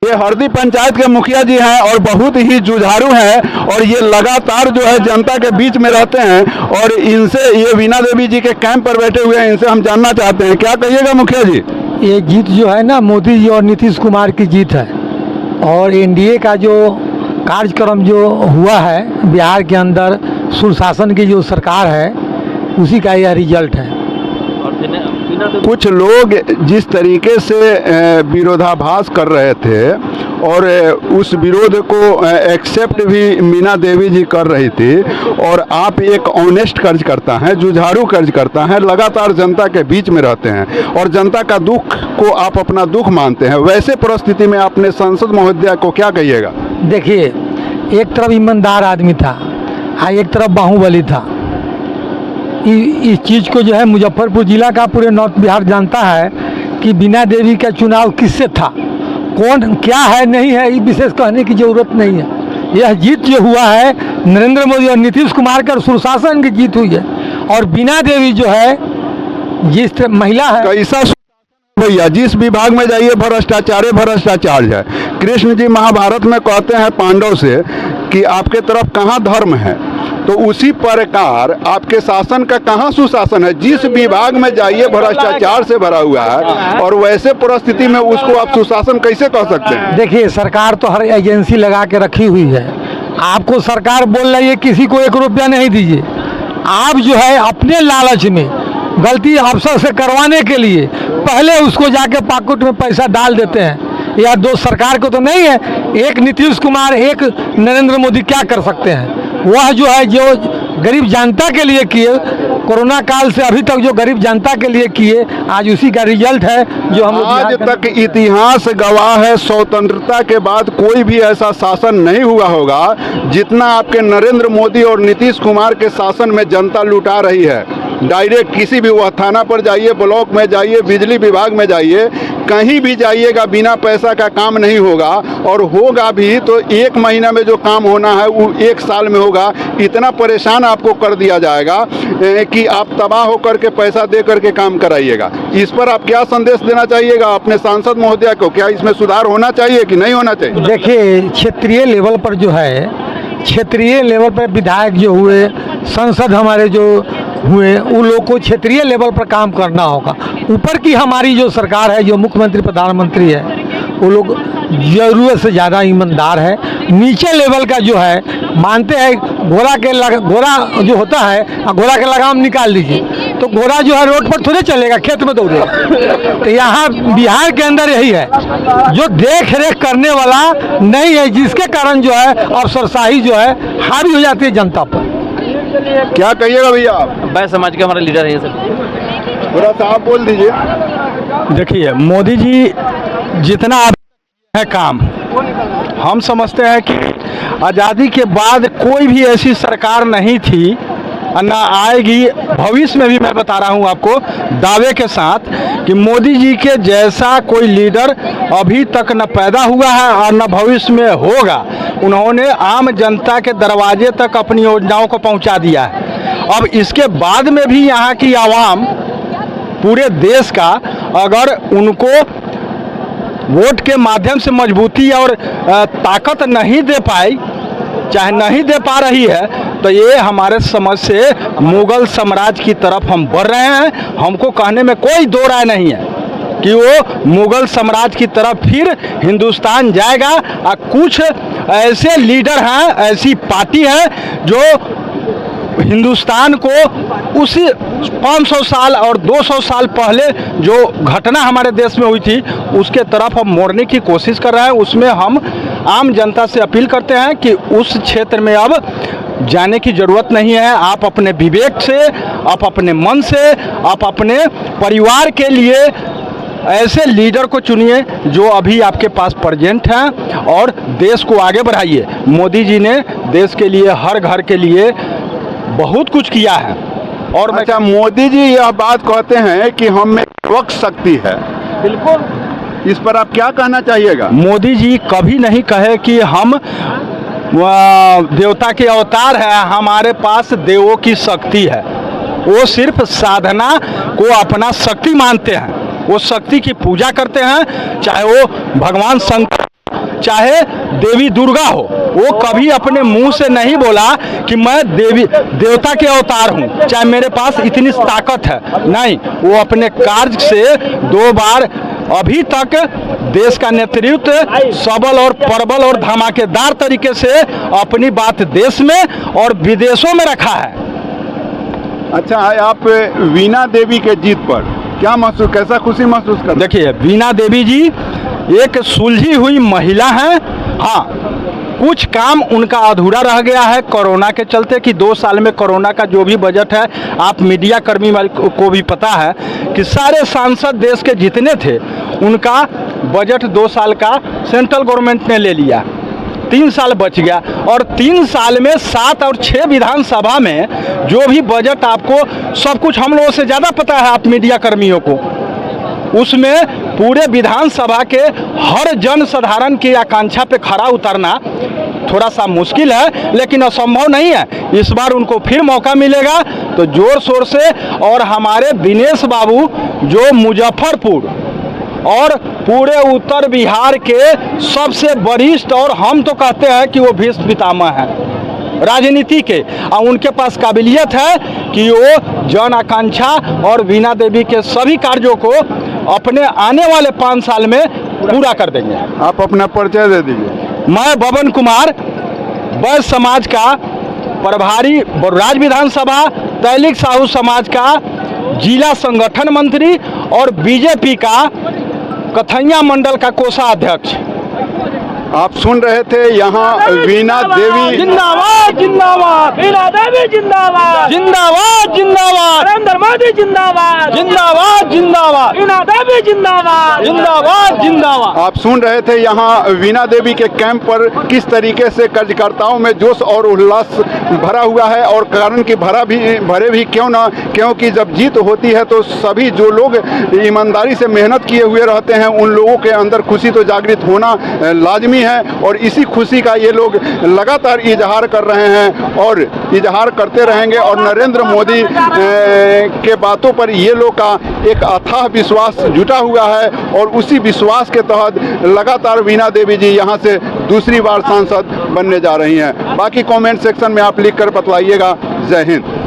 ये हरदी पंचायत के मुखिया जी हैं और बहुत ही जुझारू हैं और ये लगातार जो है जनता के बीच में रहते हैं और इनसे ये वीणा देवी जी के कैंप पर बैठे हुए हैं, इनसे हम जानना चाहते हैं। क्या कहिएगा मुखिया जी? ये जीत जो है ना मोदी जी और नीतीश कुमार की जीत है और एनडीए का जो कार्यक्रम जो हुआ है बिहार के अंदर सुशासन की जो सरकार है उसी का यह रिजल्ट है। कुछ लोग जिस तरीके से विरोधाभास कर रहे थे और उस विरोध को एक्सेप्ट भी मीना देवी जी कर रही थी और आप एक ऑनेस्ट कार्यकर्ता हैं, जुझारू कार्यकर्ता हैं, लगातार जनता के बीच में रहते हैं और जनता का दुख को आप अपना दुख मानते हैं, वैसे परिस्थिति में आपने सांसद महोदया को क्या कहिएगा? देखिए, एक तरफ ईमानदार आदमी था और एक तरफ बाहुबली था। इस चीज़ को जो है मुजफ्फरपुर जिला का पूरे नॉर्थ बिहार जानता है कि वीणा देवी का चुनाव किससे था, कौन क्या है नहीं है, ये विशेष कहने की जरूरत नहीं है। यह जीत जो हुआ है नरेंद्र मोदी और नीतीश कुमार का सुशासन की जीत हुई है और वीणा देवी जो है जिस महिला है कैसा भैया, जिस विभाग में जाइए भ्रष्टाचार है। कृष्ण जी महाभारत में कहते हैं पांडव से कि आपके तरफ कहाँ धर्म है, तो उसी प्रकार आपके शासन का कहाँ सुशासन है? जिस विभाग में जाइए भ्रष्टाचार से भरा हुआ है और वैसे परिस्थिति में उसको आप सुशासन कैसे कह सकते हैं? देखिए, सरकार तो हर एजेंसी लगा के रखी हुई है। आपको सरकार बोल रही है किसी को 1 रुपया नहीं दीजिए, आप जो है अपने लालच में गलती अफसर से करवाने के लिए पहले उसको जाके पॉकेट में पैसा डाल देते हैं। या दो सरकार को तो नहीं है, एक नीतीश कुमार एक नरेंद्र मोदी क्या कर सकते हैं? वह जो है जो गरीब जनता के लिए किए, कोरोना काल से अभी तक जो गरीब जनता के लिए किए, आज उसी का रिजल्ट है जो हम आज तक इतिहास गवाह है। स्वतंत्रता के बाद कोई भी ऐसा शासन नहीं हुआ होगा जितना आपके नरेंद्र मोदी और नीतीश कुमार के शासन में जनता लुटा रही है। डायरेक्ट किसी भी वह थाना पर जाइए, ब्लॉक में जाइए, बिजली विभाग में जाइए, कहीं भी जाइएगा बिना पैसा का काम नहीं होगा और होगा भी तो 1 महीना में जो काम होना है वो 1 साल में होगा। इतना परेशान आपको कर दिया जाएगा कि आप तबाह होकर के पैसा दे करके काम कराइएगा। इस पर आप क्या संदेश देना चाहिएगा अपने सांसद महोदया को? क्या इसमें सुधार होना चाहिए कि नहीं होना चाहिए? देखिए, क्षेत्रीय लेवल पर जो है, क्षेत्रीय लेवल पर विधायक जो हुए, सांसद हमारे जो हुए, उन लोग को क्षेत्रीय लेवल पर काम करना होगा। ऊपर की हमारी जो सरकार है, जो मुख्यमंत्री प्रधानमंत्री है, वो लोग जरूरत से ज़्यादा ईमानदार है। नीचे लेवल का जो है मानते हैं घोड़ा जो होता है, घोड़ा के लगाम निकाल दीजिए तो घोड़ा जो है रोड पर थोड़े चलेगा, खेत में दौड़ेगा। तो यहाँ बिहार के अंदर यही है, जो देख रेख करने वाला नहीं है, जिसके कारण जो है अफसरशाही जो है हावी हो जाती है जनता पर। क्या कहिएगा भैया आप? बैस समाज के हमारे लीडर हैं सर। थोड़ा सा आप बोल दीजिए। देखिए, मोदी जी जितना है काम, हम समझते हैं कि आज़ादी के बाद कोई भी ऐसी सरकार नहीं थी और ना आएगी भविष्य में भी। मैं बता रहा हूं आपको दावे के साथ कि मोदी जी के जैसा कोई लीडर अभी तक न पैदा हुआ है और न भविष्य में होगा। उन्होंने आम जनता के दरवाजे तक अपनी योजनाओं को पहुंचा दिया है। अब इसके बाद में भी यहाँ की आवाम पूरे देश का अगर उनको वोट के माध्यम से मजबूती और ताकत नहीं दे पाई, चाहे नहीं दे पा रही है, तो ये हमारे समझ से मुगल साम्राज्य की तरफ हम बढ़ रहे हैं। हमको कहने में कोई दो राय नहीं है कि वो मुगल साम्राज्य की तरफ फिर हिंदुस्तान जाएगा। और कुछ ऐसे लीडर हैं, ऐसी पार्टी है जो हिंदुस्तान को उसी 500 साल और 200 साल पहले जो घटना हमारे देश में हुई थी उसके तरफ हम मोड़ने की कोशिश कर रहे हैं। उसमें हम आम जनता से अपील करते हैं कि उस क्षेत्र में अब जाने की ज़रूरत नहीं है। आप अपने विवेक से, आप अपने मन से, आप अपने परिवार के लिए ऐसे लीडर को चुनिए जो अभी आपके पास प्रेजेंट हैं और देश को आगे बढ़ाइए। मोदी जी ने देश के लिए, हर घर के लिए बहुत कुछ किया है। और अच्छा, मोदी जी यह बात कहते हैं कि हम में वक्त शक्ति है, बिल्कुल, इस पर आप क्या कहना चाहिएगा? मोदी जी कभी नहीं कहे कि हम देवता के अवतार है, हमारे पास देवों की शक्ति है। वो सिर्फ साधना को अपना शक्ति मानते हैं, वो शक्ति की पूजा करते हैं। चाहे वो भगवान शंकर चाहे देवी दुर्गा हो, वो कभी अपने मुंह से नहीं बोला कि मैं देवी देवता के अवतार हूँ, चाहे मेरे पास इतनी ताकत है। नहीं, वो अपने कार्य से 2 बार अभी तक देश का नेतृत्व सबल और प्रबल और धमाकेदार तरीके से अपनी बात देश में और विदेशों में रखा है। अच्छा, आप वीणा देवी के जीत पर क्या महसूस, कैसा खुशी महसूस कर? देखिए, वीणा देवी जी एक सुलझी हुई महिला हैं। हाँ, कुछ काम उनका अधूरा रह गया है कोरोना के चलते, कि 2 साल में कोरोना का जो भी बजट है, आप मीडिया कर्मी को भी पता है कि सारे सांसद देश के जितने थे उनका बजट 2 साल का सेंट्रल गवर्नमेंट ने ले लिया, 3 साल बच गया। और 3 साल में 7 और 6 विधानसभा में जो भी बजट, आपको सब कुछ हम लोगों से ज़्यादा पता है, आप मीडिया कर्मियों को, उसमें पूरे विधानसभा के हर जन साधारण की आकांक्षा पे खरा उतरना थोड़ा सा मुश्किल है, लेकिन असंभव नहीं है। इस बार उनको फिर मौका मिलेगा तो जोर शोर से। और हमारे दिनेश बाबू जो मुजफ्फरपुर और पूरे उत्तर बिहार के सबसे वरिष्ठ, और हम तो कहते हैं कि वो भीष्म पितामह हैं राजनीति के, और उनके पास काबिलियत है कि वो जन आकांक्षा और वीणा देवी के सभी कार्यों को अपने आने वाले 5 साल में पूरा कर देंगे। आप अपना परिचय दे दीजिए। मैं बबन कुमार, वैश्य समाज का प्रभारी, राज्य विधानसभा तैलिक साहू समाज का जिला संगठन मंत्री और बीजेपी का कथैया मंडल का कोषाध्यक्ष। आप सुन रहे थे यहाँ वीणा देवी जिंदाबाद जिंदाबाद, वीणा देवी जिंदाबाद जिंदाबाद जिंदाबाद, नरेंद्र मोदी जिंदाबाद जिंदाबाद जिंदाबाद, वीणा देवी जिंदाबाद जिंदाबाद जिंदाबाद। आप सुन रहे थे यहाँ वीणा देवी के कैंप पर किस तरीके से कार्यकर्ताओं में जोश और उल्लास भरा हुआ है, और कारण कि भरे भी क्यों ना, क्योंकि जब जीत होती है तो सभी जो लोग ईमानदारी से मेहनत किए हुए रहते हैं उन लोगों के अंदर खुशी तो जागृत होना लाजमी है। और इसी खुशी का ये लोग लगातार इजहार कर रहे हैं और इजहार करते रहेंगे। और नरेंद्र मोदी के बातों पर ये लोग का एक अथाह विश्वास जुटा हुआ है, और उसी विश्वास के तहत लगातार वीणा देवी जी यहाँ से दूसरी बार सांसद बनने जा रही हैं। बाकी कमेंट सेक्शन में आप लिख कर बतलाइएगा। जय हिंद।